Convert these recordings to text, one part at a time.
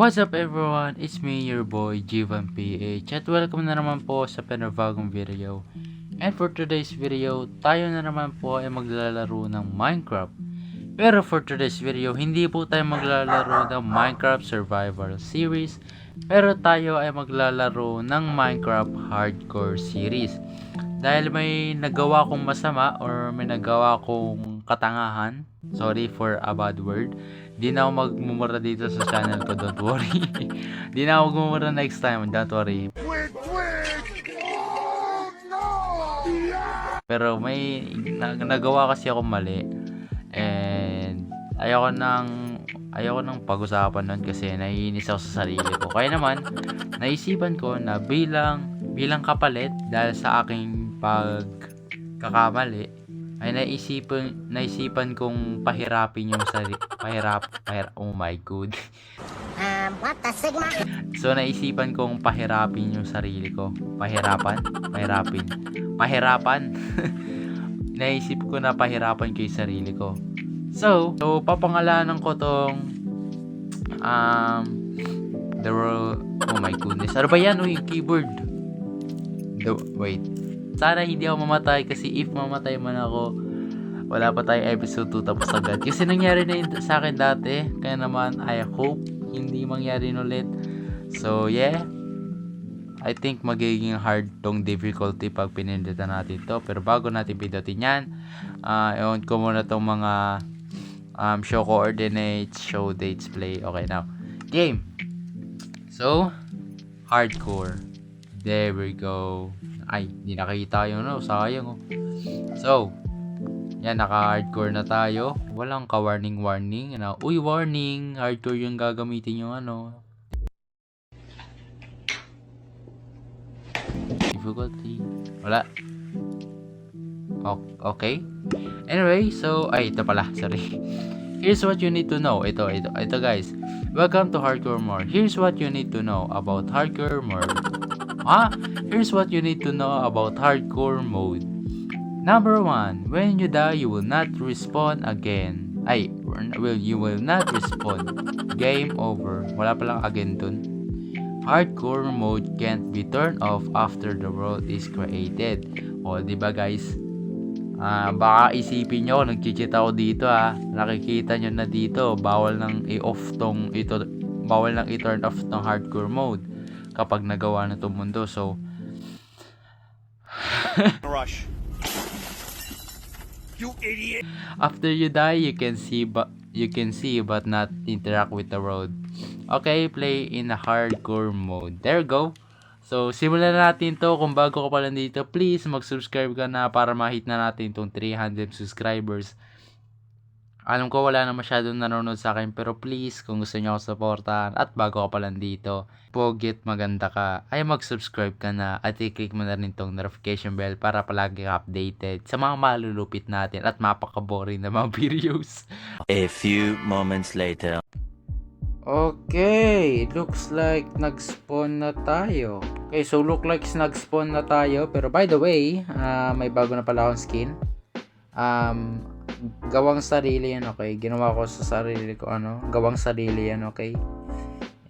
What's up everyone? It's me, your boy, Jivan PH at welcome na naman po sa panibagong video. And for today's video, tayo na naman po ay maglalaro ng Minecraft. Pero for today's video, hindi po tayo maglalaro ng Minecraft Survival Series, pero tayo ay maglalaro ng Minecraft Hardcore Series. Dahil may nagawa kong masama or may nagawa kong katangahan, sorry for a bad word, di na ako magmumura dito sa channel ko, don't worry. Di na ako magmumura next time, don't worry. Pero may nagawa kasi ako mali and ayoko nang pag-usapan nun kasi naiinis ako sa sarili ko. Kaya naman naisipan ko na bilang kapalit dahil sa aking pagkakamali ay naisipan kong pahirapin yung oh my god. What the sigma? So naisipan kong pahirapin yung sarili ko. Pahirapan. Naisip ko na pahirapan ko yung sarili ko. So papangalanan ko tong the world. Oh my goodness. Ano ba yan? Oh, yung keyboard. Wait. Sana hindi ako mamatay kasi if mamatay man ako, wala pa tayong episode 2 tapos agad. Kasi nangyari na yun sa akin dati. Kaya naman, I hope hindi mangyari ulit. So, yeah. I think magiging hard tong difficulty pag pinindatan natin to. Pero bago natin pindutin yan, i-on ko muna tong mga show coordinates, show dates, play. Okay, now. Game. So, hardcore. There we go. Ay, hindi nakita yun, no? Sayang, oh. So, yan, naka-hardcore na tayo. Walang ka-warning. Uy, warning! Hardcore yung gagamitin yung difficulty. Wala. Okay. Anyway, so, ito pala. Sorry. Here's what you need to know. Ito guys. Welcome to Hardcore Mode. Here's what you need to know about Hardcore Mode. Here's what you need to know about Hardcore Mode. Number 1, when you die, you will not respawn again. You will not respawn. Game over. Wala palang again dun. Hardcore Mode can't be turned off after the world is created. O, diba guys? Baka isipin nyo, nag-cheat ako dito Nakikita nyo na dito, bawal nang i-turn off ng Hardcore Mode kapag nagawa na itong mundo. So, rush. You idiot. After you die, you can see but not interact with the world. Okay, play in a hardcore mode. There you go. So, simulan na natin to. Kung bago ka pa lang dito, please mag-subscribe ka na para ma-hit na natin itong 300 subscribers. Alam ko wala na masyadong nanonood sa akin, pero please, kung gusto niyo ako supportahan at bago ka pa lang dito, pogit maganda ka, ay mag-subscribe ka na at i-click mo na rin itong notification bell para palagi ka updated sa mga malulupit natin at mapaka-boring na mga videos. A few moments later. Okay, looks like nag-spawn na tayo. Okay, so look like nag-spawn na tayo, pero by the way, may bago na pala akong skin. Gawang sarili yan, okay? Ginawa ko sa sarili ko, gawang sarili yan, okay?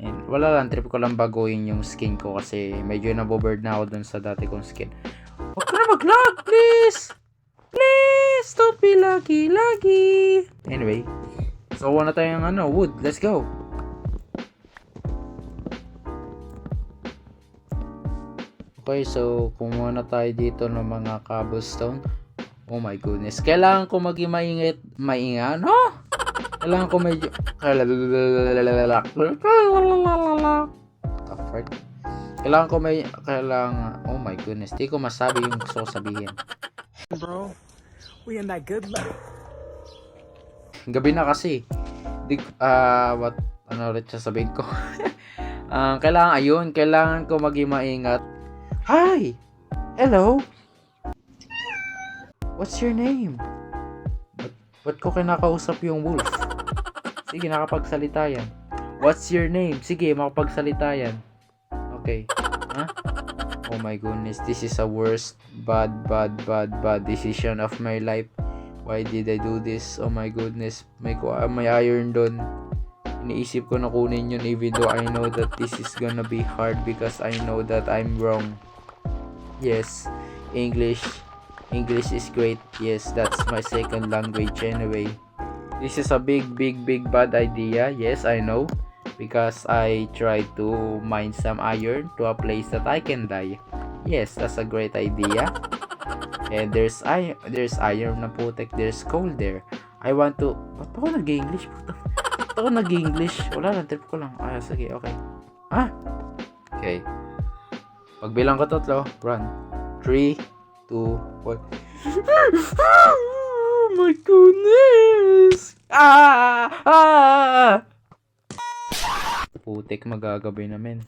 And wala lang, trip ko lang baguhin yung skin ko kasi medyo nabobird na ako dun sa dati kong skin. Huwag ka na mag-lag, please! Please, don't be laggy. Anyway, so wala tayong wood, let's go! Okay, so kumuha na tayo dito ng mga cobblestone. Oh my goodness. Kailangan ko maging maingat. No? Kailangan ko medyo... Oh my goodness. Di ko masabi yung gusto ko sabihin. Bro, we in that good luck. Gabi na kasi. Ulit sasabihin ko? Kailangan ko maging maingat. Hi! Hello! What's your name? Ba't ko kinakausap yung wolf? Sige, nakapagsalita yan. What's your name? Sige, makapagsalita yan. Okay. Oh my goodness, this is a worst bad decision of my life. Why did I do this? Oh my goodness, may iron doon. iniisip ko na kunin yun even though I know that this is gonna be hard because I know that I'm wrong. Yes, English is great. Yes, that's my second language anyway. This is a big bad idea. Yes, I know. Because I tried to mine some iron to a place that I can die. Yes, that's a great idea. And there's iron na putek. There's coal there. I want to... Ba't ako nag-English? Ba't ako nag-English? Wala lang, trip ko lang. Sige, okay. Okay. Pagbilang ko tatlo, run. 3, 2, 1. Oh my goodness! Putik, magagabi namin.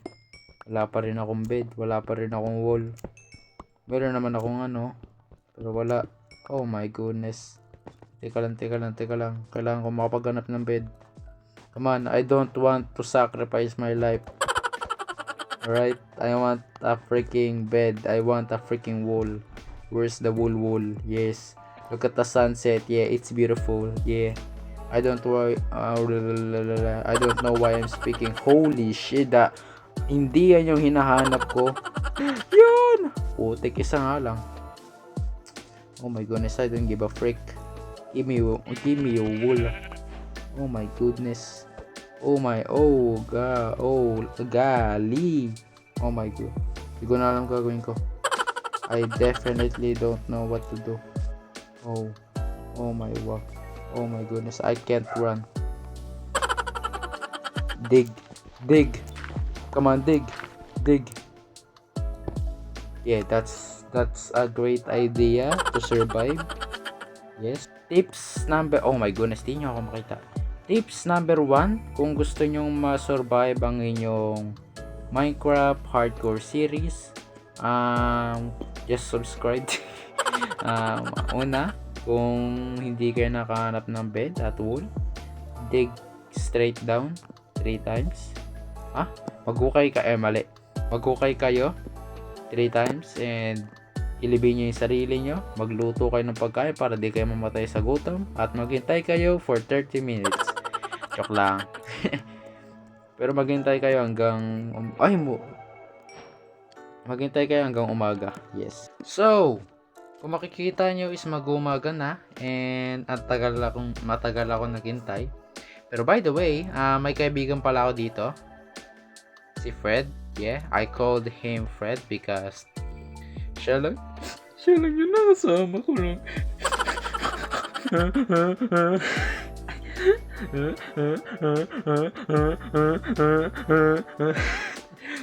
Wala pa rin akong bed. Wala pa rin akong wall. Meron naman akong pero wala. Oh my goodness. Teka lang. Kailangan ko makapaghanap ng bed. Come on, I don't want to sacrifice my life. Alright, I want a freaking bed. I want a freaking wall. Where's the wool? Yes. Look at the sunset. Yeah, it's beautiful. Yeah. I don't know why I'm speaking. Holy shit, hindi yan yung hinahanap ko. Yun! Putik, isa nga lang. Oh my goodness, I don't give a frick. Give me your wool. Oh my goodness. Gali. Oh my god. Hindi ko na alam gagawin ko. I definitely don't know what to do. Oh my god. Oh my goodness, I can't run. Dig. Come on, dig. Yeah, that's a great idea to survive. Yes. Tips number... Oh my goodness, di nyo ako makita. Tips number 1, kung gusto nyong ma-survive ang inyong Minecraft hardcore series, just subscribe. Una, kung hindi kayo nakahanap ng bed at wool, dig straight down 3 times. Maghukay kayo 3 times and ilibing nyo yung sarili nyo. Magluto kayo ng pagkain para di kayo mamatay sa gutom at maghintay kayo for 30 minutes. Joke lang. Pero maghintay kayo hanggang maghintay kayo hanggang umaga. Yes. So, kung makikita nyo is mag-umaga na and matagal ako naghintay. Pero by the way, may kaibigan pala ako dito. Si Fred. Yeah, I called him Fred because siya lang yung nakasama ko lang.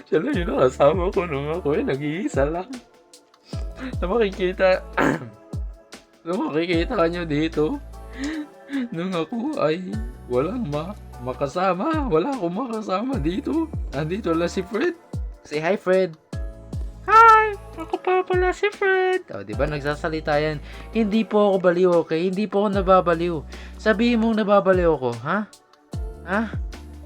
Siya lang yung nakasama ko nung ako nag-iisa lang. Na makikita nyo dito, nung ako ay walang makasama. Wala akong makasama dito. Nandito lang si Fred. Say hi, Fred. Hi! Ako pa pala si Fred. Diba nagsasalita yan? Hindi po ako baliw, okay? Hindi po ako nababaliw. Sabihin mong nababaliw ako, ha?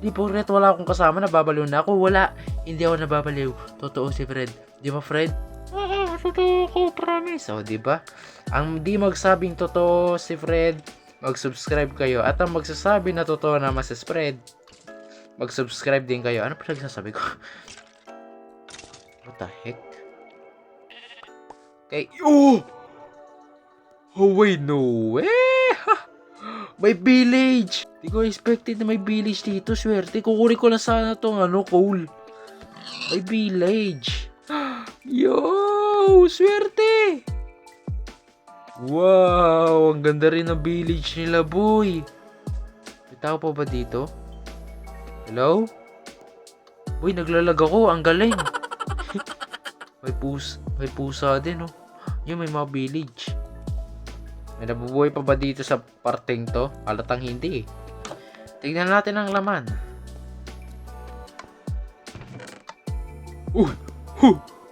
Di po, Fred, wala akong kasama, nababaliw na ako. Wala. Hindi ako nababaliw. Totoo si Fred. Di ba, Fred? Oo, totoo ko, promise. Diba? Ang di magsabing totoo si Fred, mag-subscribe kayo. At ang magsasabi na totoo naman si Fred, mag-subscribe din kayo. Ano pa nagsasabi ko? What the heck? Okay. Oh, wait, no way. May village. Di ko expected na may village dito. Swerte. Kukunin ko na sana tong coal. May village. Yo, swerte. Wow, ang ganda rin ng village nila, boy. May tao pa ba dito? Hello? Boy, naglalag ako. Ang galing. May pusa din, Yung may mga village. May nabubuhay pa ba dito sa parteng to? Halatang hindi, Tignan natin ang laman.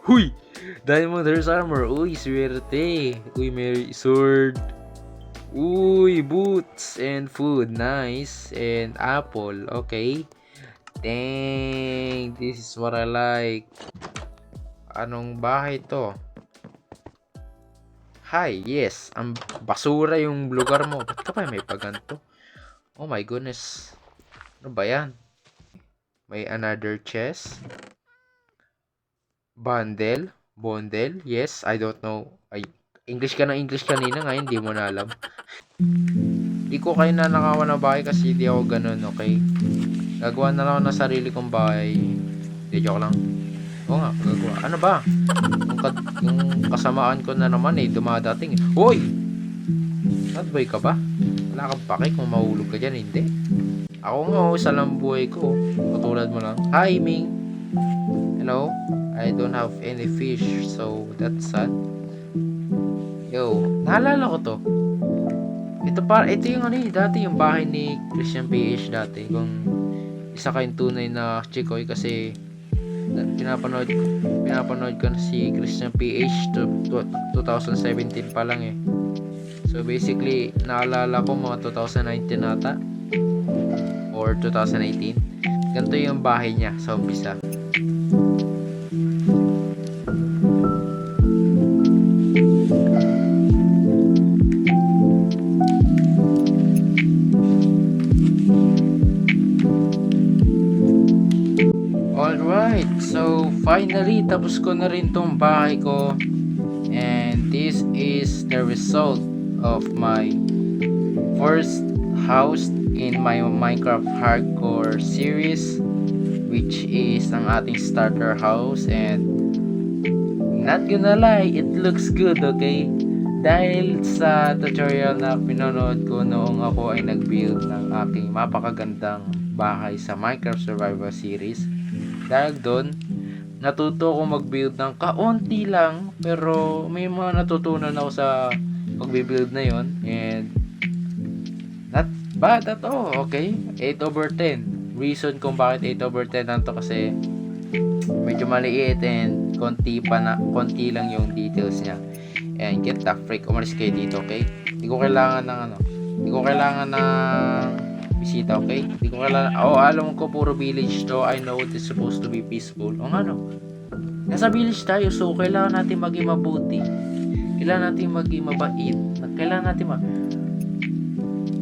Huy! Diamond Horse Armor. Uy, swerte. Uy, may sword. Uy, boots and food. Nice. And apple. Okay. Dang, this is what I like. Anong bahay to? Hi, yes. Ang basura yung lugar mo. Ba't ka pa may paganto? Oh my goodness. Ano ba yan? May another chest. Bundle. Yes, I don't know. Ay, English ka ng English kanina, ngayon hindi mo na alam. Di ko kayo nanakawan ng bahay kasi di ako ganun, okay? Gagawa na lang ako ng sarili kong bahay. Hindi, joke lang. Oo nga, gagawa. Ano ba? Yung kasamaan ko na naman dumadating. Hoy! Bad boy ka ba? Wala kang pake kung mahulog ka dyan, hindi. Ako nga, isa lang buhay ko. Katulad mo lang. Hi, Ming! Hello? I don't have any fish, so that's sad. Yo, naalala ko to. Ito yung dati yung bahay ni Christian PH dati. Kung isa kayong tunay na chikoy kasi pinapanood ko na si Christian PH 2017 pa lang eh. So basically, naalala ko mga 2019 nata or 2018. Ganito yung bahay niya sa umpisa. Alright, so finally tapos ko na rin tong bahay ko, and this is the result of my first house in my Minecraft Hardcore series, which is ang ating starter house. And not gonna lie, it looks good, okay? Dahil sa tutorial na pinanood ko noong ako ay nag-build ng aking mapakagandang bahay sa Minecraft Survival Series. Dahil doon, natuto ko mag-build ng kaunti lang, pero may mga natutunan ako sa pag-build na yon, and not bad at all, okay? 8/10. Reason kung bakit 8/10 lang to kasi medyo maliit and konti lang yung details niya. And get the freak, umalis kayo dito, okay? Hindi ko kailangan ng bisita, okay? Hindi ko kailangan, alam ko puro village to. I know it is supposed to be peaceful. O nga no, nasa village tayo, so kailangan natin maging mabuti. Kailangan natin maging mabait. Kailangan natin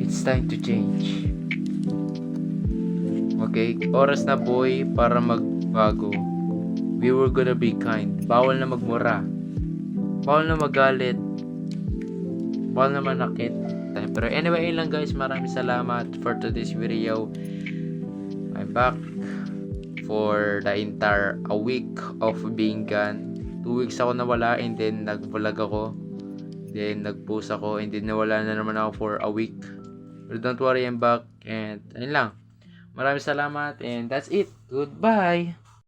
it's time to change. Okay? Oras na boy para magbago. We were gonna be kind. Bawal na magmura. Bawal na magalit. Bawal na manakit. Pero anyway, yun lang guys. Maraming salamat for today's video. I'm back for the entire a week of being gone. 2 weeks ako nawala, and then nag-vlog ako. Then nag-post ako, and then nawala na naman ako for a week. But don't worry, I'm back. And ayun lang. Maraming salamat, and that's it. Goodbye!